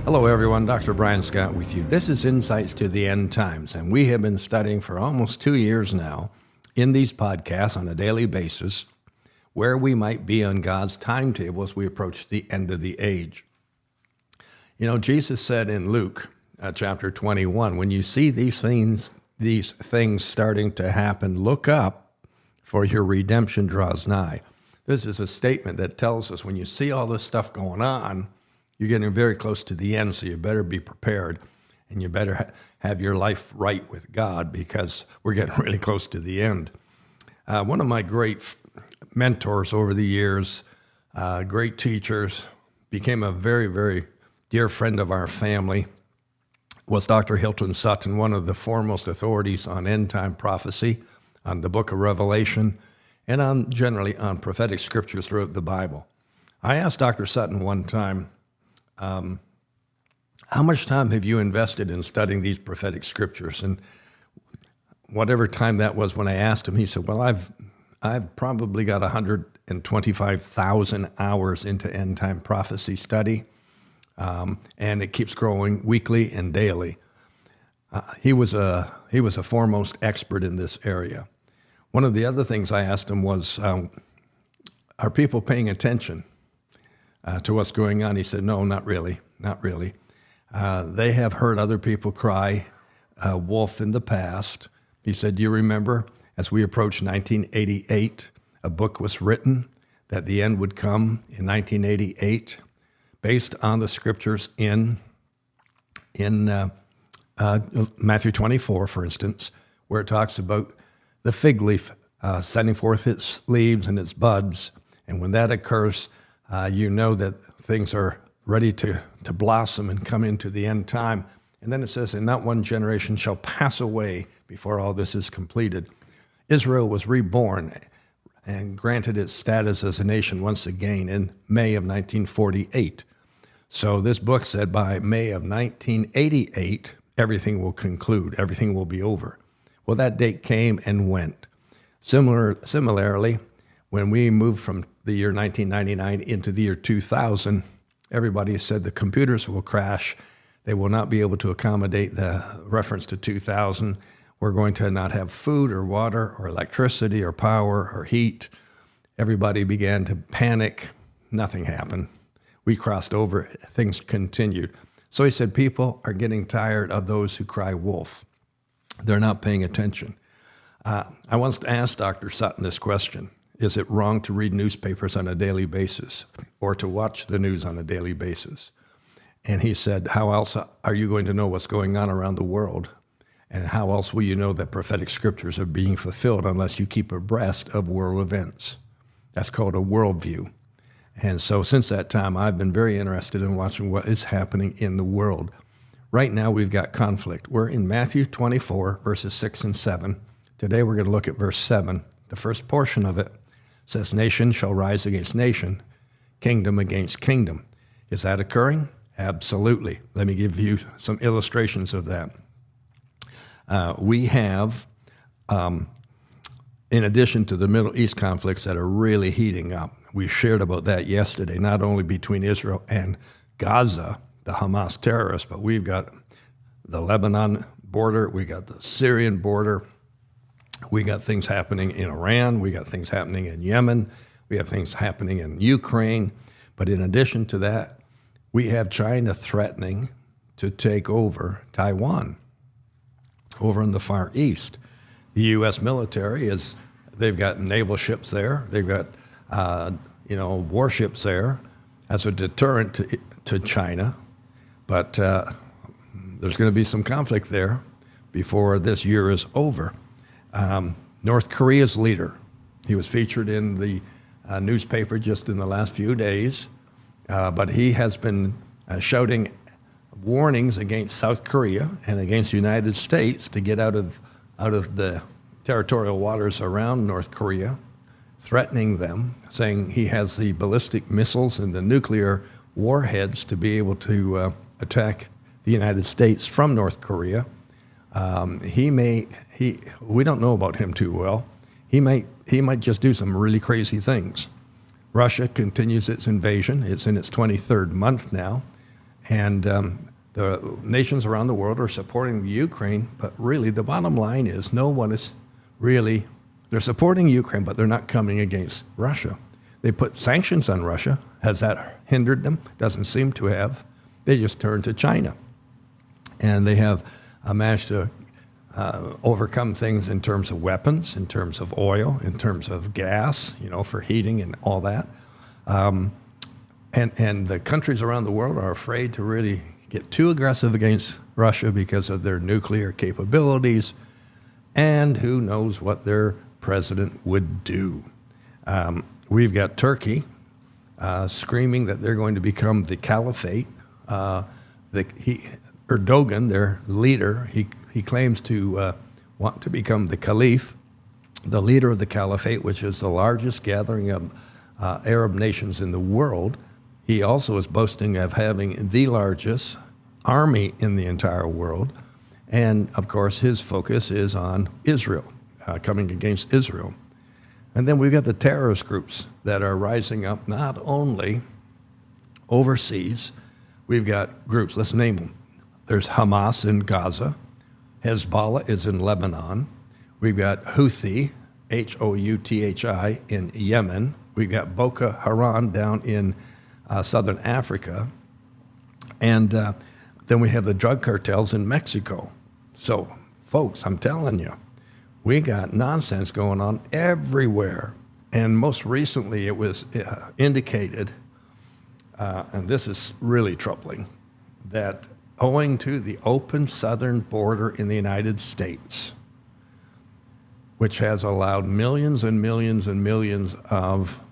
Hello everyone, Dr. Brian Scott with you. This is Insights to the End Times, and we have been studying for almost 2 years now in these podcasts on a daily basis where we might be on God's timetable as we approach the end of the age. You know, Jesus said in Luke chapter 21, when you see these things starting to happen, look up, for your redemption draws nigh. This is a statement that tells us when you see all this stuff going on, you're getting very close to the end, so you better be prepared, and you better have your life right with God because we're getting really close to the end. One of my great mentors over the years, great teachers, became a very, very dear friend of our family, was Dr. Hilton Sutton, one of the foremost authorities on end-time prophecy, on the book of Revelation, and generally on prophetic scriptures throughout the Bible. I asked Dr. Sutton one time, how much time have you invested in studying these prophetic scriptures? And whatever time that was when I asked him, he said, well, I've probably got 125,000 hours into end-time prophecy study, and it keeps growing weekly and daily. He was a foremost expert in this area. One of the other things I asked him was, are people paying attention to what's going on? He said, no, not really. They have heard other people cry wolf in the past. He said, do you remember as we approached 1988, a book was written that the end would come in 1988 based on the scriptures in Matthew 24, for instance, where it talks about the fig leaf sending forth its leaves and its buds. And when that occurs, you know that things are ready to blossom and come into the end time. And then it says, and not one generation shall pass away before all this is completed. Israel was reborn and granted its status as a nation once again in May of 1948. So this book said by May of 1988, everything will conclude, everything will be over. Well, that date came and went. Similarly, when we moved from the year 1999 into the year 2000, everybody said the computers will crash. They will not be able to accommodate the reference to 2000. We're going to not have food or water or electricity or power or heat. Everybody began to panic. Nothing happened. We crossed over. Things continued. So he said people are getting tired of those who cry wolf. They're not paying attention. I once asked Dr. Sutton this question. Is it wrong to read newspapers on a daily basis or to watch the news on a daily basis? And he said, how else are you going to know what's going on around the world? And how else will you know that prophetic scriptures are being fulfilled unless you keep abreast of world events? That's called a worldview. And so since that time, I've been very interested in watching what is happening in the world. Right now, we've got conflict. We're in Matthew 24, verses 6 and 7. Today, we're going to look at verse 7. The first portion of it says, nation shall rise against nation, kingdom against kingdom. Is that occurring? Absolutely. Let me give you some illustrations of that. We have, in addition to the Middle East conflicts that are really heating up, we shared about that yesterday, not only between Israel and Gaza, the Hamas terrorists, but we've got the Lebanon border, we got the Syrian border, we got things happening in Iran, we got things happening in Yemen, we have things happening in Ukraine. But in addition to that, we have China threatening to take over Taiwan over in the Far East. The U.S. military they've got naval ships there, they've got warships there as a deterrent to China. But there's going to be some conflict there before this year is over. North Korea's leader, he was featured in the newspaper just in the last few days, but he has been shouting warnings against South Korea and against the United States to get out of the territorial waters around North Korea, threatening them, saying he has the ballistic missiles and the nuclear warheads to be able to attack the United States from North Korea. We don't know about him too well. He might just do some really crazy things. Russia continues its invasion. It's in its 23rd month now, And the nations around the world are supporting the Ukraine, but really the bottom line is no one is really, they're supporting Ukraine, but they're not coming against Russia. They put sanctions on Russia. Has that hindered them? Doesn't seem to have. They just turned to China. And they have managed to overcome things in terms of weapons, in terms of oil, in terms of gas, for heating and all that. And the countries around the world are afraid to really get too aggressive against Russia because of their nuclear capabilities, and who knows what their president would do. We've got Turkey screaming that they're going to become the caliphate. Erdogan, their leader, he claims to want to become the caliph, the leader of the caliphate, which is the largest gathering of Arab nations in the world. He also is boasting of having the largest army in the entire world. And, of course, his focus is on Israel, coming against Israel. And then we've got the terrorist groups that are rising up not only overseas. We've got groups, let's name them. There's Hamas in Gaza. Hezbollah is in Lebanon. We've got Houthi, Houthi, in Yemen. We've got Boko Haram down in southern Africa. And then we have the drug cartels in Mexico. So, folks, I'm telling you, we got nonsense going on everywhere. And most recently, it was indicated, and this is really troubling, that owing to the open southern border in the United States, which has allowed millions and millions and millions of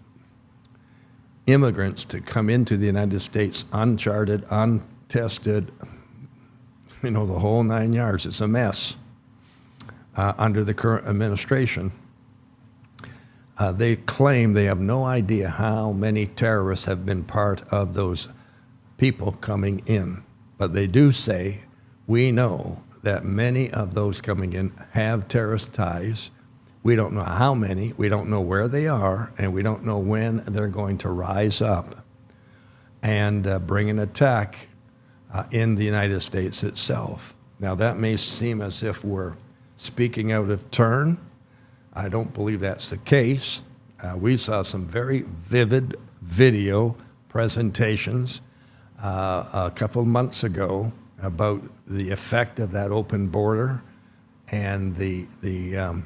immigrants to come into the United States uncharted, untested, the whole 9 yards. It's a mess under the current administration. They claim they have no idea how many terrorists have been part of those people coming in. But they do say, we know that many of those coming in have terrorist ties. We don't know how many, we don't know where they are, and we don't know when they're going to rise up and bring an attack in the United States itself. Now, that may seem as if we're speaking out of turn. I don't believe that's the case. We saw some very vivid video presentations a couple of months ago about the effect of that open border and the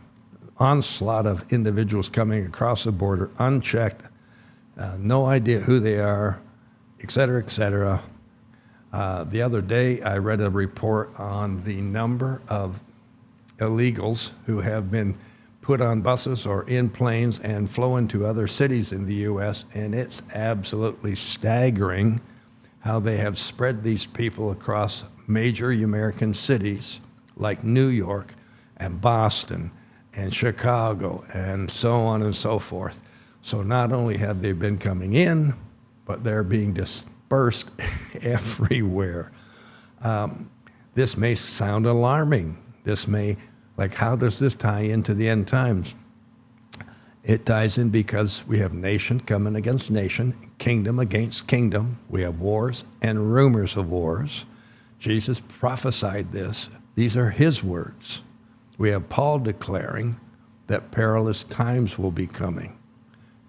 onslaught of individuals coming across the border unchecked, no idea who they are, et cetera, et cetera. The other day, I read a report on the number of illegals who have been put on buses or in planes and flown to other cities in the U.S., and it's absolutely staggering how they have spread these people across major American cities like New York and Boston and Chicago and so on and so forth. So not only have they been coming in, but they're being dispersed everywhere. This may sound alarming. This may, how does this tie into the end times? It ties in because we have nation coming against nation, kingdom against kingdom. We have wars and rumors of wars. Jesus prophesied this. These are his words. We have Paul declaring that perilous times will be coming.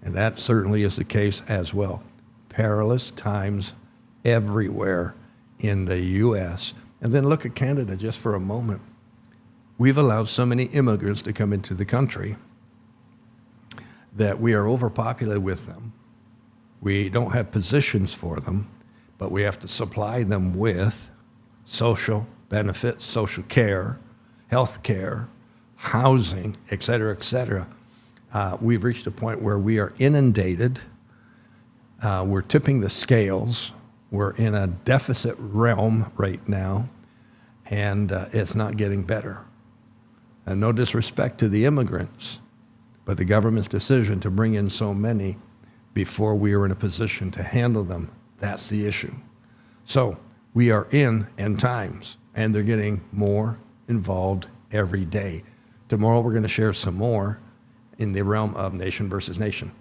And that certainly is the case as well. Perilous times everywhere in the U.S. And then look at Canada just for a moment. We've allowed so many immigrants to come into the country that we are overpopulated with them. We don't have positions for them, but we have to supply them with social benefits, social care, health care, housing, et cetera, et cetera. We've reached a point where we are inundated. We're tipping the scales. We're in a deficit realm right now, and it's not getting better. And no disrespect to the immigrants, but the government's decision to bring in so many before we are in a position to handle them, that's the issue. So we are in end times, and they're getting more involved every day. Tomorrow we're going to share some more in the realm of nation versus nation.